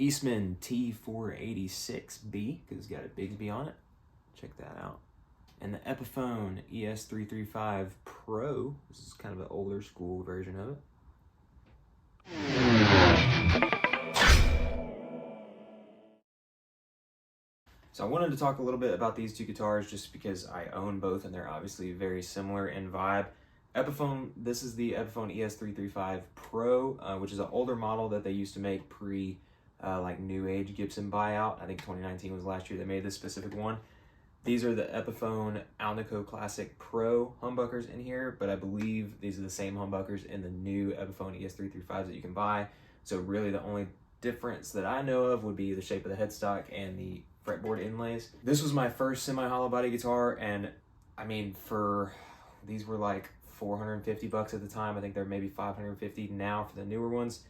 Eastman T486B, because it's got a Bigsby on it. Check that out. And the Epiphone ES335 Pro. This is kind of an older school version of it. So I wanted to talk a little bit about these two guitars just because I own both and they're obviously very similar in vibe. Epiphone, this is the Epiphone ES335 Pro, which is an older model that they used to make pre like new age Gibson buyout. I think 2019 was last year they made this specific one. These are the Epiphone Alnico Classic Pro humbuckers in here, but I believe these are the same humbuckers in the new Epiphone ES335s that you can buy. So really the only difference that I know of would be the shape of the headstock and the fretboard inlays. This was my first semi-hollow body guitar, and I mean, these were like $450 at the time. I think they're maybe $550 now for the newer ones.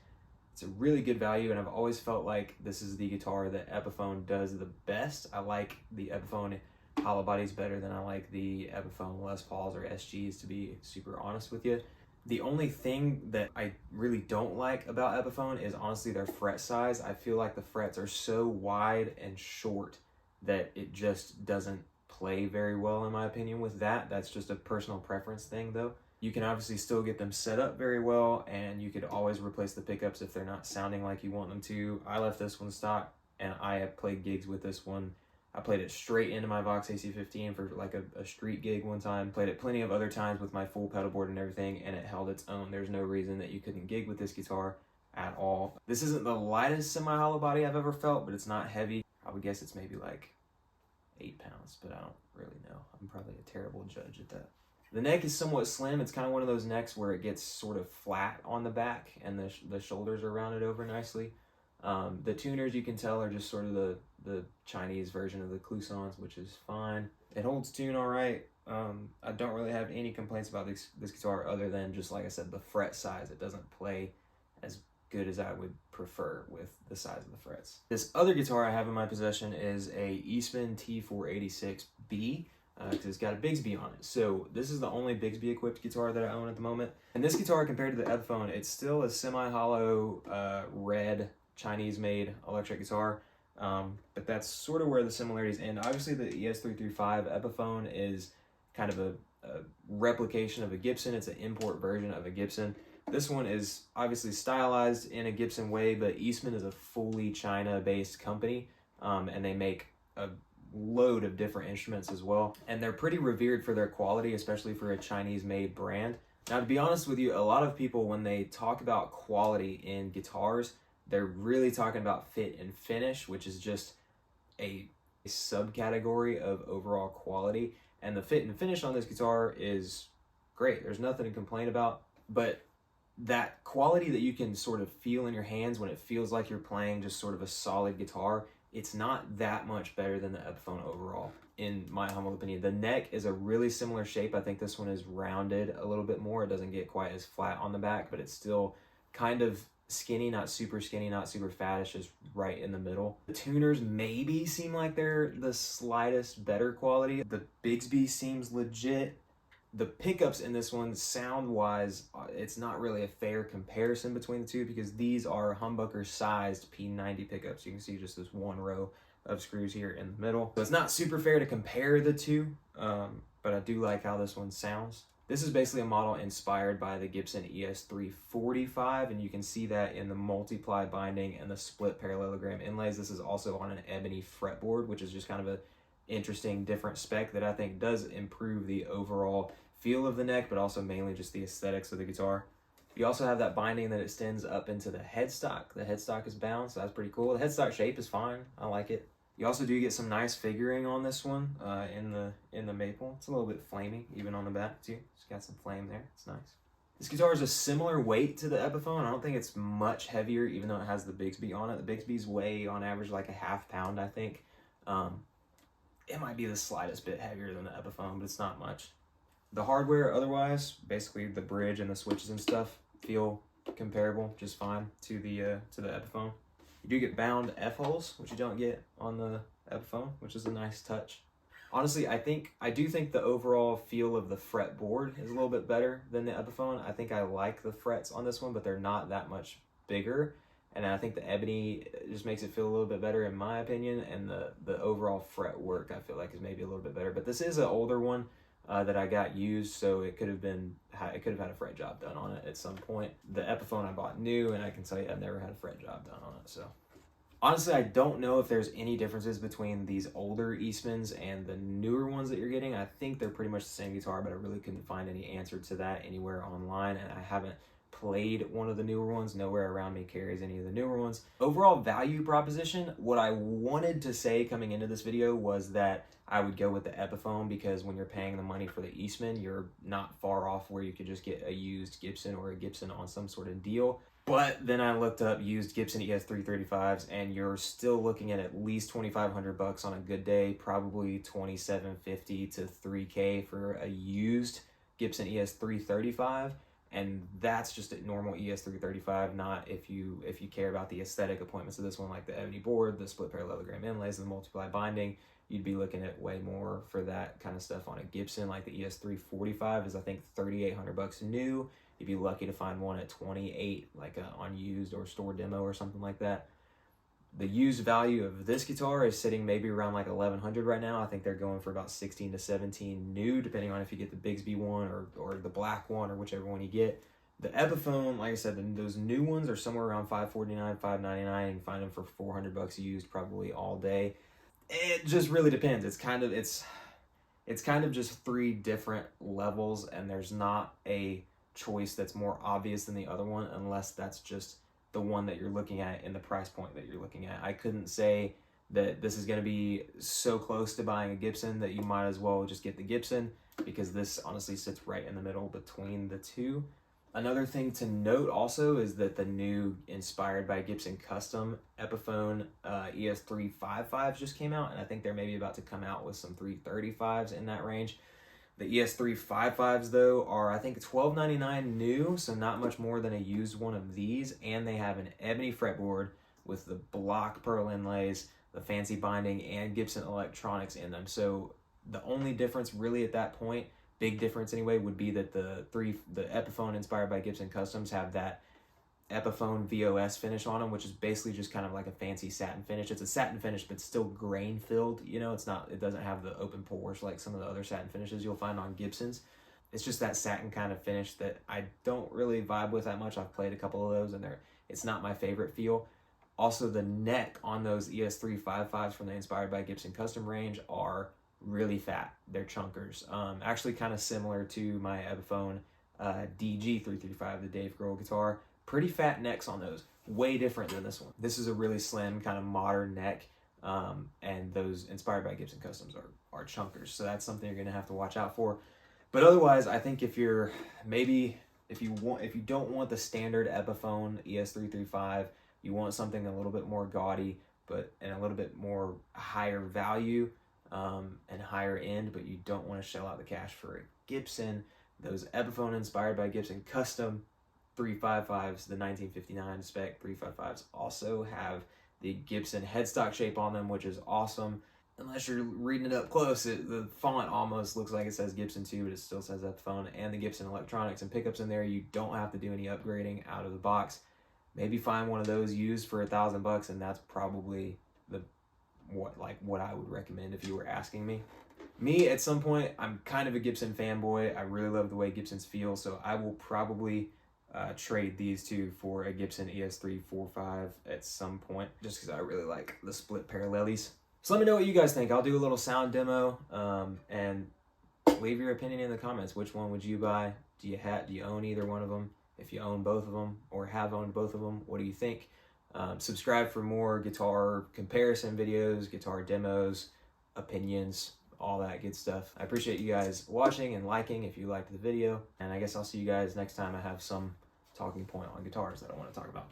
It's a really good value, and I've always felt like this is the guitar that Epiphone does the best. I like the Epiphone hollow bodies better than I like the Epiphone Les Pauls or SGs, to be super honest with you. The only thing that I really don't like about Epiphone is honestly their fret size. I feel like the frets are so wide and short that it just doesn't play very well in my opinion with that. That's just a personal preference thing though. You can obviously still get them set up very well, and you could always replace the pickups if they're not sounding like you want them to. I left this one stock and I have played gigs with this one. I played it straight into my Vox AC15 for like a street gig one time. Played it plenty of other times with my full pedal board and everything, and it held its own. There's no reason that you couldn't gig with this guitar at all. This isn't the lightest semi-hollow body I've ever felt, but it's not heavy. I would guess it's maybe like 8 pounds, but I don't really know. I'm probably a terrible judge at that. The neck is somewhat slim. It's kind of one of those necks where it gets sort of flat on the back and the shoulders are rounded over nicely. The tuners, you can tell, are just sort of the Chinese version of the Clousons, which is fine. It holds tune all right. I don't really have any complaints about this guitar other than just, like I said, the fret size. It doesn't play as good as I would prefer with the size of the frets. This other guitar I have in my possession is a Eastman T486B. Because it's got a Bigsby on it. So this is the only Bigsby equipped guitar that I own at the moment. And this guitar, compared to the Epiphone, it's still a semi-hollow red Chinese made electric guitar. But that's sort of where the similarities end. Obviously the ES335 Epiphone is kind of a replication of a Gibson. It's an import version of a Gibson. This one is obviously stylized in a Gibson way, but Eastman is a fully China based company, and they make a load of different instruments as well, and they're pretty revered for their quality, especially for a Chinese made brand. Now, to be honest with you, a lot of people, when they talk about quality in guitars, they're really talking about fit and finish, which is just a subcategory of overall quality. And the fit and finish on this guitar is great. There's nothing to complain about, but that quality that you can sort of feel in your hands when it feels like you're playing just sort of a solid guitar, it's not that much better than the Epiphone overall, in my humble opinion. The neck is a really similar shape. I think this one is rounded a little bit more. It doesn't get quite as flat on the back, but it's still kind of skinny, not super fat. It's just right in the middle. The tuners maybe seem like they're the slightest better quality. The Bigsby seems legit. The pickups in this one, sound-wise, it's not really a fair comparison between the two because these are humbucker-sized P90 pickups. You can see just this one row of screws here in the middle. So it's not super fair to compare the two, but I do like how this one sounds. This is basically a model inspired by the Gibson ES345, and you can see that in the multiply binding and the split parallelogram inlays. This is also on an ebony fretboard, which is just kind of a interesting different spec that I think does improve the overall feel of the neck, but also mainly just the aesthetics of the guitar. You also have that binding that extends up into the headstock. The headstock is bound, so that's pretty cool. The headstock shape is fine. I like it. You also do get some nice figuring on this one in the maple. It's a little bit flamey, even on the back too. It's got some flame there. It's nice. This guitar is a similar weight to the Epiphone. I don't think it's much heavier, even though it has the Bigsby on it. The Bigsby's weigh on average like a ½ pound, I think. It might be the slightest bit heavier than the Epiphone, but it's not much. The hardware otherwise, basically the bridge and the switches and stuff, feel comparable just fine to the Epiphone. You do get bound F-holes, which you don't get on the Epiphone, which is a nice touch. Honestly, I do think the overall feel of the fretboard is a little bit better than the Epiphone. I think I like the frets on this one, but they're not that much bigger. and I think the ebony just makes it feel a little bit better in my opinion, and the overall fret work I feel like is maybe a little bit better. But this is an older one that I got used, so it could have had a fret job done on it at some point. The Epiphone I bought new, and I can tell you I've never had a fret job done on it. So honestly, I don't know if there's any differences between these older Eastmans and the newer ones that you're getting. I think they're pretty much the same guitar, but I really couldn't find any answer to that anywhere online, and I haven't played one of the newer ones. Nowhere around me carries any of the newer ones. Overall value proposition, what I wanted to say coming into this video was that I would go with the Epiphone, because when you're paying the money for the Eastman, you're not far off where you could just get a used Gibson or a Gibson on some sort of deal. But then I looked up used Gibson ES335s, and you're still looking at least $2,500 on a good day, probably $2,750 to $3K for a used Gibson ES335. And that's just a normal ES335, not if you care about the aesthetic appointments of this one, like the ebony board, the split parallelogram inlays, and the multiply binding. You'd be looking at way more for that kind of stuff on a Gibson. Like the ES345 is I think $3,800 new. You'd be lucky to find one at 28, like on used or store demo or something like that. The used value of this guitar is sitting maybe around like 1,100 right now. I think they're going for about 16 to 17 new, depending on if you get the Bigsby one or the black one, or whichever one you get. The Epiphone, like I said, those new ones are somewhere around $549, $599. You can find them for $400 used probably all day. It just really depends. It's kind of just three different levels, and there's not a choice that's more obvious than the other one, unless that's just the one that you're looking at in the price point that you're looking at. I couldn't say that this is going to be so close to buying a Gibson that you might as well just get the Gibson, because this honestly sits right in the middle between the two. Another thing to note also is that the new inspired by Gibson custom Epiphone ES355s just came out, and I think they're maybe about to come out with some 335s in that range. The ES355s though are I think $12.99 new, so not much more than a used one of these, and they have an ebony fretboard with the block pearl inlays, the fancy binding, and Gibson electronics in them. So the only difference really at that point, big difference anyway, would be that the Epiphone inspired by Gibson customs have that Epiphone VOS finish on them, which is basically just kind of like a fancy satin finish. It's a satin finish, but still grain filled. You know, it doesn't have the open pores like some of the other satin finishes you'll find on Gibsons. It's just that satin kind of finish that I don't really vibe with that much. I've played a couple of those, and it's not my favorite feel. Also, the neck on those ES355s from the inspired by Gibson custom range are really fat. They're chunkers. Actually kind of similar to my Epiphone DG335, the Dave Grohl guitar. Pretty fat necks on those, way different than this one. This is a really slim kind of modern neck, and those inspired by Gibson customs are chunkers, so that's something you're gonna have to watch out for. But otherwise, I think if you don't want the standard Epiphone ES335, you want something a little bit more gaudy and a little bit more higher value and higher end, but you don't want to shell out the cash for a Gibson, those Epiphone inspired by Gibson custom 355s, the 1959 spec 355s, also have the Gibson headstock shape on them, which is awesome. Unless you're reading it up close, the font almost looks like it says Gibson too, but it still says Epiphone, and the Gibson electronics and pickups in there. You don't have to do any upgrading out of the box. Maybe find one of those used for $1,000, and that's probably what I would recommend if you were asking me. Me, at some point, I'm kind of a Gibson fanboy. I really love the way Gibsons feel, so I will probably trade these two for a Gibson ES345 at some point, just because I really like the split paralleles. So let me know what you guys think. I'll do a little sound demo, and leave your opinion in the comments. Which one would you buy? Do you own either one of them? If you own both of them or have owned both of them, what do you think? Subscribe for more guitar comparison videos, guitar demos, opinions, all that good stuff. I appreciate you guys watching and liking if you liked the video, and I guess I'll see you guys next time I have some talking point on guitars that I want to talk about.